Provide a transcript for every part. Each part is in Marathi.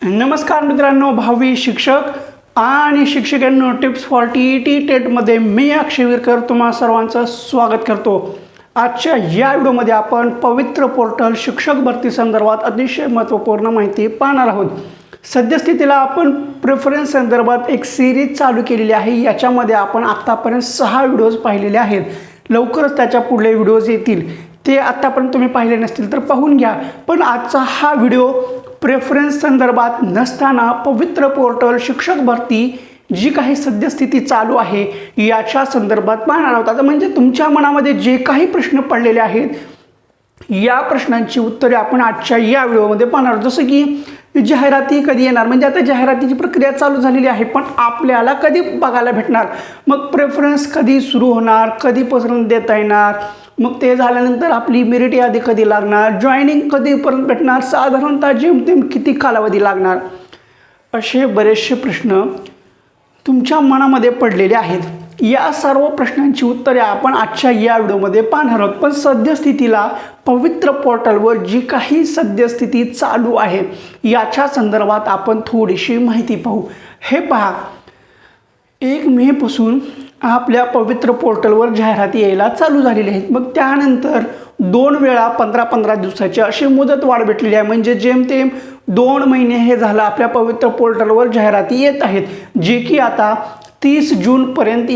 नमस्कार मित्रांनो, भावी शिक्षक आणि शिक्षकांनो, टिप्स फॉर टी टेटमध्ये मी अक्षय विरकर तुम्हा सर्वांचं स्वागत करतो। आजच्या या व्हिडिओमध्ये आपण पवित्र पोर्टल शिक्षक भरती संदर्भात अतिशय महत्त्वपूर्ण माहिती पाहणार आहोत। सद्यस्थितीला आपण प्रेफरन्स संदर्भात एक सिरीज चालू केलेली आहे। याच्यामध्ये आपण आतापर्यंत 6 व्हिडिओज पाहिलेले आहेत। लवकरच त्याच्या पुढले व्हिडिओज येतील, ते आतापर्यंत तुम्ही पाहिले नसतील तर पाहून घ्या। पण आजचा हा व्हिडिओ प्रेफरन्स संदर्भात नसताना पवित्र पोर्टल शिक्षक भरती जी काही सद्यस्थिती चालू आहे याच्या संदर्भात पाहणार आहोत। आता म्हणजे तुमच्या मनामध्ये जे काही प्रश्न पडलेले आहेत या प्रश्नांची उत्तरे आपण आजच्या या व्हिडिओमध्ये पाहणार आहोत। जसं की जाहिराती कधी येणार, म्हणजे आता जाहिरातीची प्रक्रिया चालू झालेली आहे, पण आपल्याला कधी बघायला भेटणार, मग प्रेफरन्स कधी सुरू होणार, कधीपासून देता येणार, मग ते झाल्यानंतर आपली मेरिट यादी कधी लागणार, जॉईनिंग कधीपर्यंत भेटणार, साधारणतः जेमतेम किती कालावधी लागणार, असे बरेचसे प्रश्न तुमच्या मनामध्ये पडलेले आहेत। या सर्व प्रश्नांची उत्तरे आपण आजच्या या व्हिडिओमध्ये पाहणार आहोत। पण सद्यस्थितीला पवित्र पोर्टलवर जी काही सद्यस्थिती चालू आहे याच्या संदर्भात आपण थोडीशी माहिती पाहू। हे पहा, 1 मे पासून आपल्या पवित्र पोर्टलवर जाहिराती यायला चालू झालेली आहेत। मग त्यानंतर 2 वेळा 15-15 दिवसाची अशी मुदत वाढ भेटलेली आहे, म्हणजे जेमतेम 2 महिने हे झालं आपल्या पवित्र पोर्टलवर जाहिराती येत आहेत, जे की आता 30 जूनपर्यंत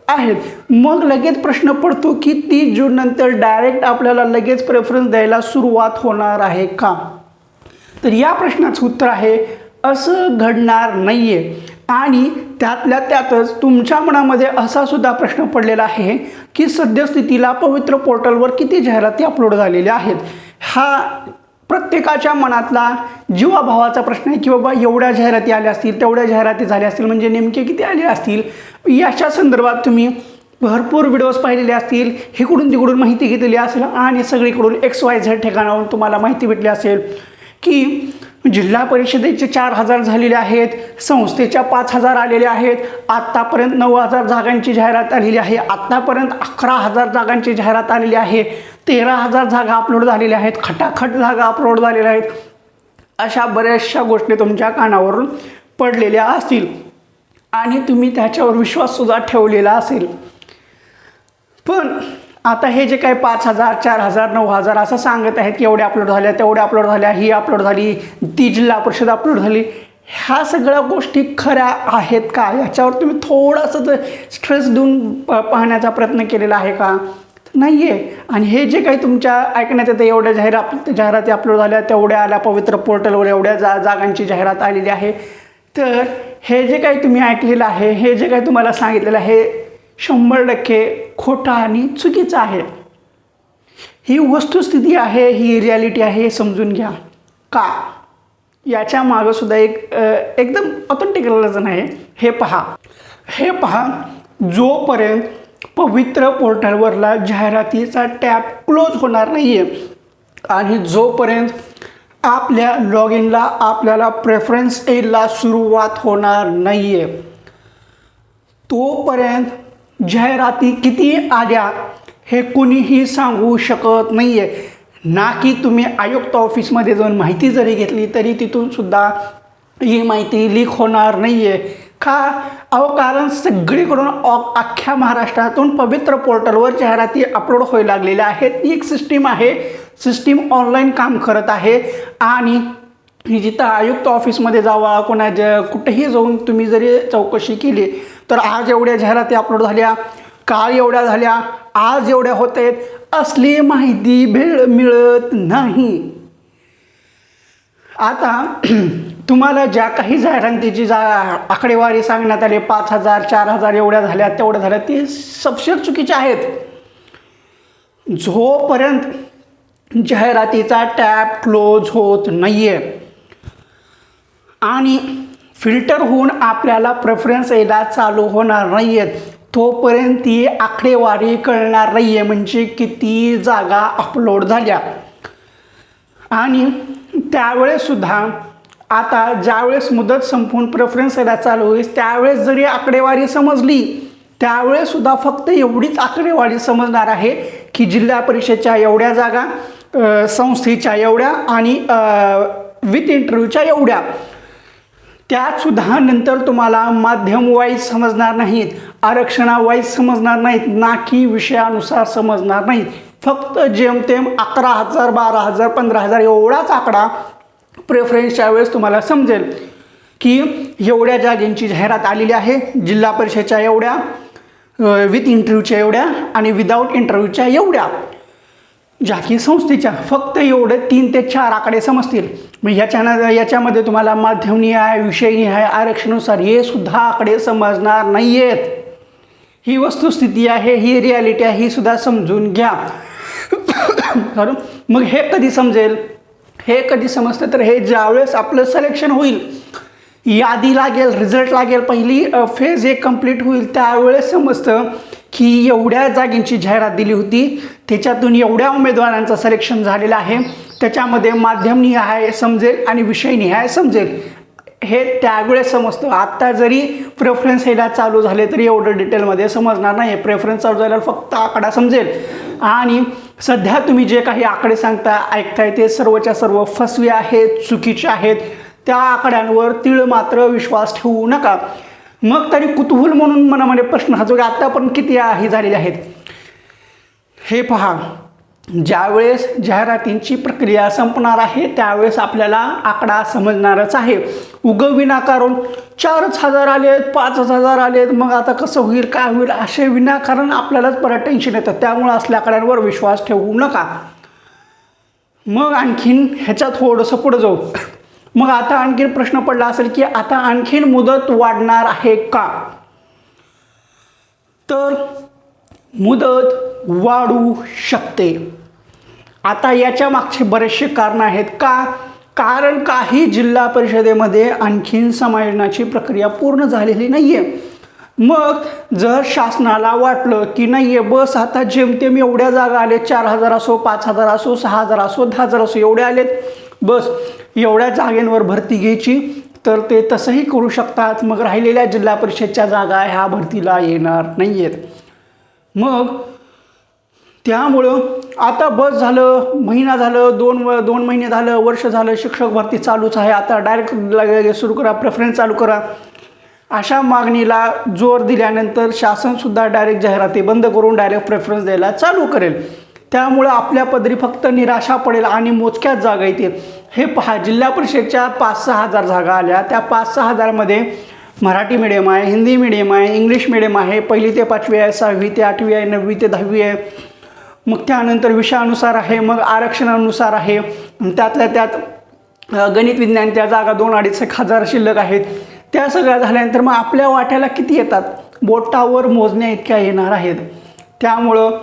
आहेत। मग लगेच प्रश्न पडतो की 30 जून नंतर डायरेक्ट आपल्याला लगेच प्रेफरन्स द्यायला सुरुवात होणार आहे का? तर या प्रश्नाचं उत्तर आहे असं घडणार नाही आहे। आणि त्यातल्या त्यातच तुमच्या मनामध्ये असा सुद्धा प्रश्न पडलेला आहे की सद्यस्थितीला पवित्र पोर्टलवर किती जाहिराती अपलोड झालेल्या आहेत। हा प्रत्येकाच्या मनातला जीवाभावाचा प्रश्न आहे की बाबा एवढ्या जाहिराती आल्या असतील, तेवढ्या जाहिराती झाल्या असतील, म्हणजे नेमके किती आले असतील। याच्या संदर्भात तुम्ही भरपूर व्हिडिओज पाहिलेले असतील, इकडून तिकडून माहिती घेतलेली असेल आणि सगळीकडून XYZ ठिकाणावरून तुम्हाला माहिती भेटली असेल की जिल्हा परिषदेचे 4000 झालेले आहेत, संस्थेच्या 5000 आलेले आहेत, आत्तापर्यंत 9000 जागांची जाहिरात आलेली आहे, आत्तापर्यंत 11000 जागांची जाहिरात आलेली आहे, 13000 जागा अपलोड झालेल्या आहेत, खटाखट जागा अपलोड झालेल्या आहेत। अशा बऱ्याचशा गोष्टी तुमच्या कानावरून पडलेल्या असतील आणि तुम्ही त्याच्यावर विश्वाससुद्धा ठेवलेला असेल। पण आता हे जे काही 5000, 4000, 9000 असं सांगत आहेत की एवढे अपलोड झाल्या, तेवढे अपलोड झाल्या, ही अपलोड झाली, ती जिल्हा परिषद अपलोड झाली, ह्या सगळ्या गोष्टी खऱ्या आहेत का? याच्यावर तुम्ही थोडंसं स्ट्रेस देऊन पाहण्याचा प्रयत्न केलेला आहे का? नाही आहे। आणि हे जे काही तुमच्या ऐकण्यात येतं एवढ्या जाहिराती अपलोड झाल्या, तेवढ्या आल्या, पवित्र पोर्टलवर एवढ्या जागांची जाहिरात आलेली आहे, तर हे जे काही तुम्ही ऐकलेलं आहे, हे जे काही तुम्हाला सांगितलेलं आहे 100% खोटा आणि चुकीचं आहे। ही वस्तुस्थिती आहे, ही रियालिटी आहे, हे समजून घ्या। का? याच्या मागं सुद्धा एकदम ऑथेंटिक रिझन आहे। हे पहा, जोपर्यंत पवित्र पोर्टलवरला जाहिरातीचा टॅब क्लोज होणार नाही आहे आणि जोपर्यंत आपल्या लॉग इनला आपल्याला प्रेफरन्स यायला सुरुवात होणार नाही आहे, तोपर्यंत जाहिराती किती आल्या हे कुणीही सांगू शकत नाही आहे। ना की तुम्ही आयुक्त ऑफिसमध्ये जाऊन माहिती जरी घेतली तरी तिथून सुद्धा ही माहिती लीक होणार नाही आहे। का? कारण सगळीकडून अख्ख्या महाराष्ट्रातून पवित्र पोर्टलवर जाहिराती अपलोड व्हायला लागलेल्या आहेत। ती एक सिस्टीम आहे, सिस्टीम ऑनलाईन काम करत आहे आणि जिथं आयुक्त ऑफिसमध्ये जावा, कुठेही जाऊन तुम्ही जरी चौकशी केली तर आज एवढ्या जाहिराती अपलोड झाल्या, काल एवढ्या झाल्या, आज एवढ्या होत आहेत, असली माहिती मिळत नाही। आता तुम्हाला ज्या काही जाहिरातीची आकडेवारी सांगण्यात आली, 5000, 4000 एवढ्या झाल्या, तेवढ्या झाल्या, ती सपशेल चुकीच्या आहेत। जोपर्यंत जाहिरातीचा टॅब क्लोज होत नाही आहे आणि फिल्टर होऊन आपल्याला प्रेफरन्स यायला चालू होणार नाही आहेत, तोपर्यंत ती आकडेवारी कळणार नाही आहे, म्हणजे किती जागा अपलोड झाल्या। आणि त्यावेळेसुद्धा आता ज्यावेळेस मुदत संपून प्रेफरन्स यायला चालू होईल त्यावेळेस जरी आकडेवारी समजली, त्यावेळेसुद्धा फक्त एवढीच आकडेवारी समजणार आहे की जिल्हा परिषदेच्या एवढ्या जागा, संस्थेच्या एवढ्या आणि विथ इंटरव्ह्यूच्या एवढ्या। त्यातसुद्धा नंतर तुम्हाला माध्यम वाईज समजणार नाहीत, आरक्षणावाईज समजणार नाहीत, ना की विषयानुसार समजणार नाहीत. फक्त जेमतेम 11,000 12,000 15,000 एवढाच आकडा प्रेफरन्सच्या वेळेस तुम्हाला समजेल की एवढ्या जागेंची जाहिरात आलेली आहे, जिल्हा परिषदेच्या एवढ्या, विथ इंटरव्ह्यूच्या एवढ्या आणि विदाऊट इंटरव्ह्यूच्या एवढ्या, जाती संस्थेच्या फक्त एवढे 3 ते 4 आकडे समजतील. मग याच्यामध्ये तुम्हाला माध्यमनिहाय, विषयनिहाय, आरक्षणानुसार हे सुद्धा आकडे समजणार नाही आहेत. ही वस्तुस्थिती आहे, ही रियालिटी आहे, ही सुद्धा समजून घ्या. मग हे कधी समजेल, हे कधी समजतं तर हे ज्यावेळेस आपलं सिलेक्शन होईल, यादी लागेल, रिझल्ट लागेल, पहिली फेज 1 कंप्लीट होईल, त्यावेळेस समजतं की एवढ्या जागेंची जाहिरात दिली होती, त्याच्यातून एवढ्या उमेदवारांचं सिलेक्शन झालेलं आहे, त्याच्यामध्ये माध्यमनिहाय समजेल आणि विषयनिहाय समजेल, हे त्यावेळेस समजतं. आत्ता जरी प्रेफरन्स यायला चालू झाले तरी एवढं डिटेलमध्ये समजणार नाही. प्रेफरन्स चालू झाल्यावर फक्त आकडा समजेल. आणि सध्या तुम्ही जे काही आकडे ऐकताय ते सर्वच्या सर्व फसवे आहेत, चुकीचे आहेत. त्या आकड्यांवर तीळ मात्र विश्वास ठेवू नका. मग तरी कुतूहल म्हणून मनामध्ये प्रश्न हा जो आता पण किती हे झालेले आहेत हे पहा. ज्यावेळेस जाहिरातींची प्रक्रिया संपणार आहे त्यावेळेस आपल्याला आकडा समजणारच आहे. विनाकारण 4,000 आलेत, 5,000 आलेत, मग आता कसं होईल, काय होईल, असे विनाकारण आपल्यालाच परत टेन्शन येतं. त्यामुळे असल्या आकड्यांवर विश्वास ठेवू नका. मग आणखीन ह्याच्यात थोडंसं पुढं जाऊ. मग आता आणखीन प्रश्न पडला असेल की आता आणखीन मुदत वाढणार आहे का? तर मुदत वाढू शकते. आता याच्या मागचे बरेचसे कारण आहेत. कारण काही जिल्हा परिषदेमध्ये आणखीन समायोजनाची प्रक्रिया पूर्ण झालेली नाही आहे. मग जर शासनाला वाटलं की नाही आहे, बस आता जेमतेम एवढ्या जागा आलेत, 4,000 असो, 5,000 असो, 6,000 असो, 10,000 असो, एवढे आलेत, बस एवढ्या जागेंवर भरती घ्यायची, तर ते तसंही करू शकतात. मग राहिलेल्या जिल्हा परिषदच्या जागा ह्या भरतीला येणार नाही आहेत. मग त्यामुळं आता बस झालं, महिना झालं, दोन महिने झालं, वर्ष झालं, शिक्षक भरती चालूच आहे, आता डायरेक्ट सुरू करा, प्रेफरन्स चालू करा, अशा मागणीला जोर दिल्यानंतर शासनसुद्धा डायरेक्ट जाहिराती बंद करून डायरेक्ट प्रेफरन्स द्यायला चालू करेल. त्यामुळं आपल्या पदरी फक्त निराशा पडेल आणि मोजक्याच जागा येतील. हे पहा, जिल्हा परिषदच्या 5-6 हजार जागा आल्या. त्या 5-6 हजारमध्ये मराठी मीडियम आहे, हिंदी मीडियम आहे, इंग्लिश मीडियम आहे, 1ली ते 5वी आहे, 6वी ते 8वी आहे, 9वी ते 10वी आहे. मग त्यानंतर विषयानुसार आहे, मग आरक्षणानुसार आहे. त्यातल्या त्यात गणित विज्ञान त्या जागा 2-2.5 हजार शिल्लक आहेत. त्या सगळ्या झाल्यानंतर मग आपल्या वाट्याला किती येतात, बोटावर मोजण्या इतक्या येणार आहेत. त्यामुळं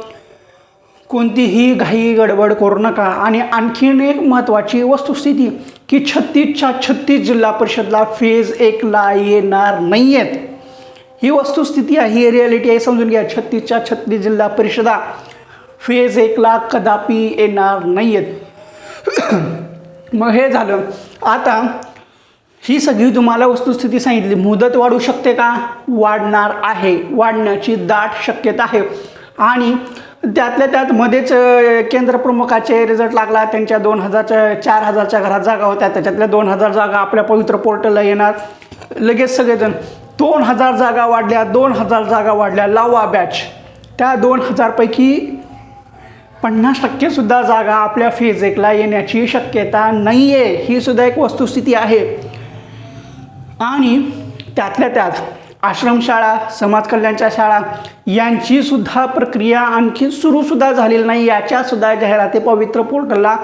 कोणतीही घाई गडबड करू नका. आणि आणखीन एक महत्त्वाची वस्तुस्थिती की 36च्या 36 जिल्हा परिषदला फेज 1ला येणार नाही आहेत. ही वस्तुस्थिती आहे, ही रिॲलिटी आहे, समजून घ्या. 36च्या 36 जिल्हा परिषदा फेज 1ला कदापि येणार नाही आहेत. मग हे झालं. आता ही सगळी तुम्हाला वस्तुस्थिती सांगितली. मुदत वाढू शकते का? वाढणार आहे, वाढण्याची दाट शक्यता आहे. आणि त्यातल्या त्यात मध्येच केंद्रप्रमुखाचे रिझल्ट लागला, त्यांच्या 4,000च्या घरात जागा होत्या, त्याच्यातल्या 2,000 जागा आपल्या पवित्र पोर्टलला येणार. लगेच सगळेजण 2,000 जागा वाढल्या, 2,000 जागा वाढल्या, लावा बॅच. त्या 2,000 पैकी 50% सुद्धा जागा आपल्या फेज 1ला येण्याची शक्यता नाही आहे. ही सुद्धा एक वस्तुस्थिती आहे. आणि त्यातल्या त्यात आश्रमशाळा, समाज कल्याणच्या शाळा यांची सुद्धा प्रक्रिया आणखी सुरूसुद्धा झालेली नाही. याच्यासुद्धा जाहिराती पवित्र पोर्टलला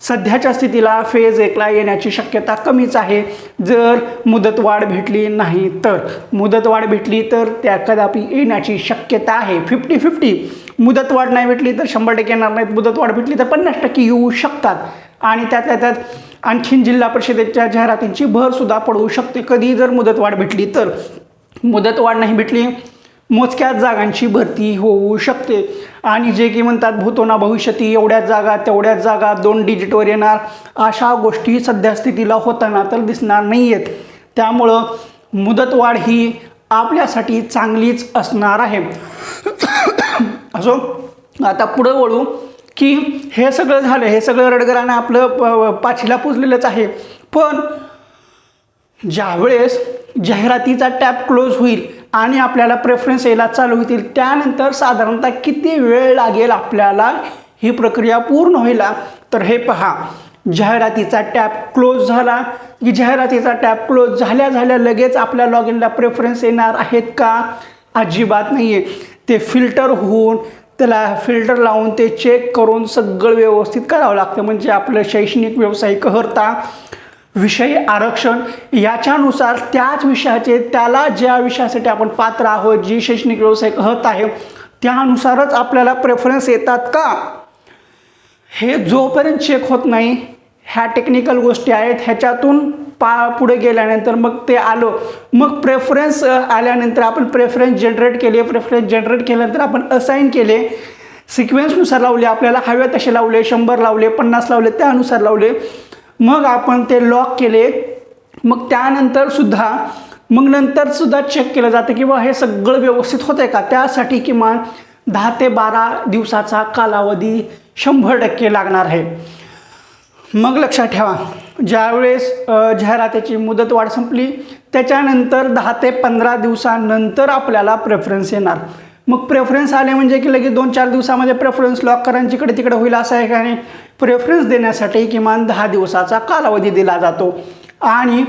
सध्याच्या स्थितीला फेज 1ला येण्याची शक्यता कमीच आहे, जर मुदतवाढ भेटली नाही तर. मुदतवाढ भेटली तर त्या कदापि येण्याची शक्यता आहे 50-50. मुदतवाढ नाही भेटली तर 100% येणार नाहीत. मुदतवाढ भेटली तर 50% येऊ शकतात. आणि त्यातल्या त्यात आणखीन जिल्हा परिषदेच्या जाहिरातींची भरसुद्धा पडू शकते कधी जर मुदतवाढ भेटली तर. मुदतवाढ नाही भेटली, मोजक्याच जागांची भरती होऊ शकते. आणि जे की म्हणतात भूतो ना भविष्यती, एवढ्याच जागा तेवढ्याच जागा 2 डिजिटवर येणार, अशा गोष्टी सध्या स्थितीला होताना तर दिसणार नाही आहेत. त्यामुळं मुदतवाढ ही आपल्यासाठी चांगलीच असणार आहे. असो, आता पुढं वळू की हे सगळं झालं, हे सगळं रडगरानं आपलं पाचीला पुजलेलंच आहे. पण ज्यावेळेस जाहिरातीचा टॅब क्लोज होईल आणि आपल्याला प्रेफरन्स यायला चालू होतील, त्यानंतर साधारणतः किती वेळ लागेल आपल्याला ही प्रक्रिया पूर्ण व्हायला? तर हे पहा, जाहिरातीचा टॅब क्लोज झाला की जाहिरातीचा टॅब क्लोज झाल्या झाल्या लगेच आपल्या लॉग इनला प्रेफरन्स येणार आहेत का? अजिबात नाही आहे. ते फिल्टर होऊन, त्याला फिल्टर लावून, ते चेक करून सगळं व्यवस्थित करावं लागतं. म्हणजे आपलं शैक्षणिक, व्यावसायिक अर्हता, विषय आरक्षण याच्यानुसार त्याच विषयाचे, त्याला ज्या विषयासाठी आपण पात्र आहोत, जी शैक्षणिक व्यावसायिक अर्हता आहे त्यानुसारच आपल्याला प्रेफरन्स येतात का, हे जोपर्यंत चेक होत नाही, ह्या टेक्निकल गोष्टी आहेत. ह्याच्यातून पुढे गेल्यानंतर मग ते आलं, मग प्रेफरन्स आल्यानंतर आपण प्रेफरन्स जनरेट केले. प्रेफरन्स जनरेट केल्यानंतर आपण असाईन केले, सिक्वेन्सनुसार लावले, आपल्याला हवे तसे लावले, 100 लावले, 50 लावले, त्यानुसार लावले. मग आपण ते लॉक केले. मग त्यानंतर सुद्धा चेक केलं जातं की बा हे सगळं व्यवस्थित होतं आहे का. त्यासाठी किमान 10 ते 12 दिवसाचा कालावधी 100% लागणार आहे. मग लक्षात ठेवा, ज्यावेळेस जाहिरातीची मुदतवाढ संपली त्याच्यानंतर 10 ते 15 दिवसानंतर आपल्याला प्रेफरन्स येणार. मग प्रेफरन्स आले म्हणजे की लगेच 2-4 दिवसामध्ये प्रेफरन्स लॉक करा, जिकडे तिकडे होईल असं आहे का नाही. प्रेफरन्स देण्यासाठी किमान 10 दिवसाचा कालावधी दिला जातो आणि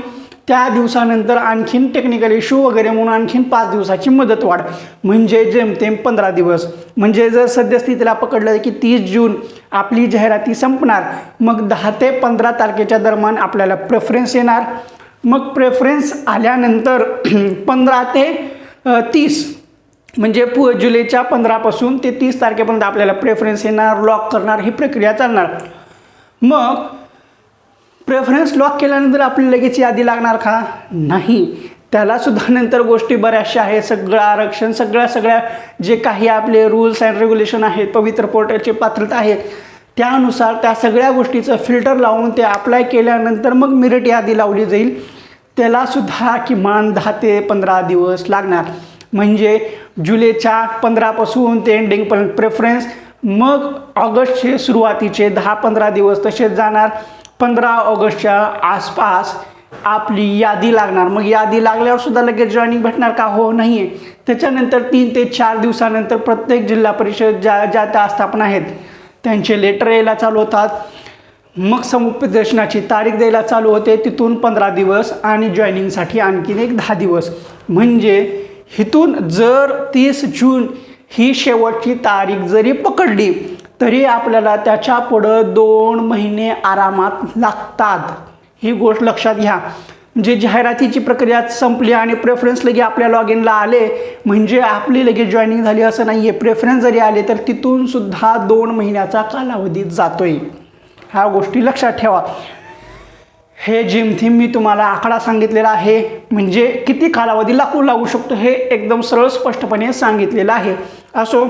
त्या दिवसानंतर आणखीन टेक्निकल इश्यू वगैरे म्हणून आणखीन 5 दिवसाची मुदतवाढ, म्हणजे जेमतेम 15 दिवस. म्हणजे जर सद्यस्थितीला पकडलं की 30 जून आपली जाहिराती संपणार, मग 10 ते 15 तारखेच्या दरम्यान आपल्याला प्रेफरन्स येणार. मग प्रेफरन्स आल्यानंतर 15 ते 30 म्हणजे जुलैच्या 15पासून ते 30 तारखेपर्यंत आपल्याला प्रेफरन्स येणार, लॉक करणार, ही प्रक्रिया चालणार. मग प्रेफरन्स लॉक केल्यानंतर आपली लगेच यादी लागणार का? नाही. त्यालासुद्धा नंतर गोष्टी बऱ्याचशा आहेत. सगळं आरक्षण, सगळ्या जे काही आपले रूल्स अँड रेग्युलेशन आहेत, पवित्र पोर्टलची पात्रता आहेत, त्यानुसार त्या सगळ्या गोष्टीचं फिल्टर लावून ते अप्लाय केल्यानंतर मग मेरिट यादी लावली जाईल. त्यालासुद्धा किमान 10 ते 15 दिवस लागणार. म्हणजे जुलैच्या 15पासून ते एंडिंगपर्यंत प्रेफरन्स, मग ऑगस्टचे सुरुवातीचे 10-15 दिवस तसेच जाणार. 15 ऑगस्टच्या आसपास आपली यादी लागणार. मग यादी लागल्यावर सुद्धा लगेच जॉईनिंग भेटणार का? हो, नाही आहे. त्याच्यानंतर 3 ते 4 दिवसानंतर प्रत्येक जिल्हा परिषद ज्या त्या आस्थापना आहेत त्यांचे लेटर यायला चालू होतात. मग समुपदेशनाची तारीख द्यायला चालू होते. तिथून 15 दिवस आणि जॉईनिंगसाठी आणखीन एक 10 दिवस. म्हणजे इथून जर 30 जून ही शेवटची तारीख जरी पकडली तरी आपल्याला त्याच्या पुढं 2 महिने आरामात लागतात. ही गोष्ट लक्षात घ्या. म्हणजे जाहिरातीची प्रक्रिया संपली आणि प्रेफरन्स लगे आपल्या लॉग इनला आले म्हणजे आपली लगेच जॉईनिंग झाली असं नाही आहे. प्रेफरन्स जरी आले तर तिथून सुद्धा 2 महिन्याचा कालावधी जातोय. ह्या गोष्टी लक्षात ठेवा. हे जेमतेम मी तुम्हाला आकडा सांगितलेला आहे, म्हणजे किती कालावधी लागू शकतो हे एकदम सरळ स्पष्टपणे सांगितलेलं आहे. असो,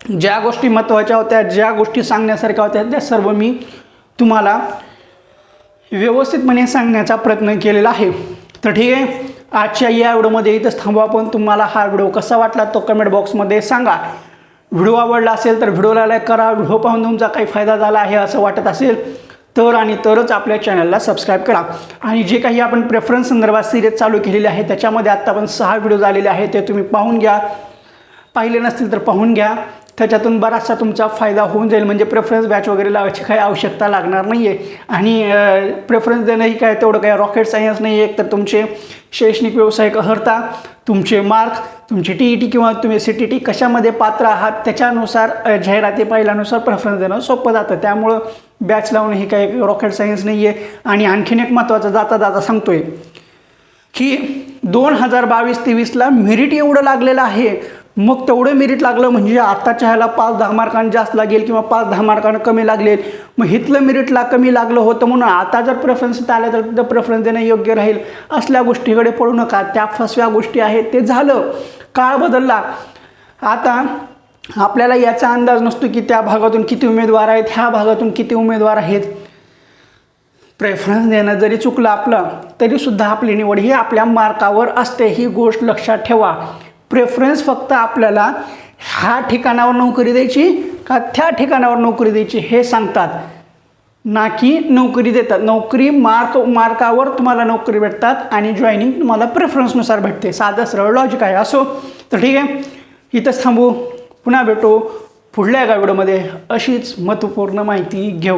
ज्या गोष्टी महत्त्वाच्या होत्या, ज्या गोष्टी सांगण्यासारख्या होत्या त्या सर्व मी तुम्हाला व्यवस्थितपणे सांगण्याचा प्रयत्न केलेला आहे. तर ठीक आहे, आजच्या या व्हिडिओमध्ये इथंच थांबू आपण. तुम्हाला हा व्हिडिओ कसा वाटला तो कमेंट बॉक्समध्ये सांगा. व्हिडिओ आवडला असेल तर व्हिडिओला लाईक करा. व्हिडिओ पाहून तुमचा काही फायदा झाला आहे असं वाटत असेल तर आणि तरच आपल्या चॅनलला सबस्क्राईब करा. आणि जे काही आपण प्रेफरन्स संदर्भात सिरीज चालू केलेली आहे त्याच्यामध्ये आत्ता पण 6 व्हिडिओ झालेले आहेत, ते तुम्ही पाहून घ्या. पाहिले नसतील तर पाहून घ्या. त्याच्यातून बराचसा तुमचा फायदा होऊन जाईल. म्हणजे प्रेफरन्स बॅच वगैरे लावायची काही आवश्यकता लागणार नाही आहे. आणि प्रेफरन्स देणं ही काय तेवढं काही रॉकेट सायन्स नाही आहे. एक तर तुमचे शैक्षणिक व्यावसायिक अर्हता, तुमचे मार्क, तुमची TET किंवा तुम्ही CTT कशामध्ये पात्र आहात त्याच्यानुसार जाहिराती पाहिल्यानुसार प्रेफरन्स देणं सोपं जातं. त्यामुळं बॅच लावणं ही काही रॉकेट सायन्स नाही आहे. आणि आणखीन एक महत्त्वाचं जाता सांगतोय की 2022-23ला मेरिट एवढं लागलेलं आहे. मग तेवढं मेरिट लागलं म्हणजे आत्ताच्या ह्याला 5-10 मार्कांनी जास्त लागेल किंवा 5-10 मार्कांना कमी लागेल. मग इथलं मेरिटला कमी लागलं होतं म्हणून आता जर प्रेफरन्स आलं तर तिथं प्रेफरन्स देणं योग्य राहील. असल्या गोष्टीकडे पडू नका. त्या फसव्या गोष्टी आहेत. ते झालं, काळ बदलला. आता आपल्याला याचा अंदाज नसतो की त्या भागातून किती उमेदवार आहेत, ह्या भागातून किती उमेदवार आहेत. प्रेफरन्स देणं जरी चुकलं आपलं तरीसुद्धा आपली निवड ही आपल्या मार्कावर असते. ही गोष्ट लक्षात ठेवा. प्रेफरन्स फक्त आपल्याला ह्या ठिकाणावर नोकरी द्यायची का त्या ठिकाणावर नोकरी द्यायची हे सांगतात. ना की नोकरी देतात. नोकरी मार्कावर तुम्हाला नोकरी भेटतात आणि जॉईनिंग तुम्हाला प्रेफरन्सनुसार भेटते. साधं सरळ लॉजिक आहे. असो तर ठीक आहे, इथंच थांबू. पुन्हा भेटू पुढल्या एका व्हिडिओमध्ये अशीच महत्त्वपूर्ण माहिती घेऊ.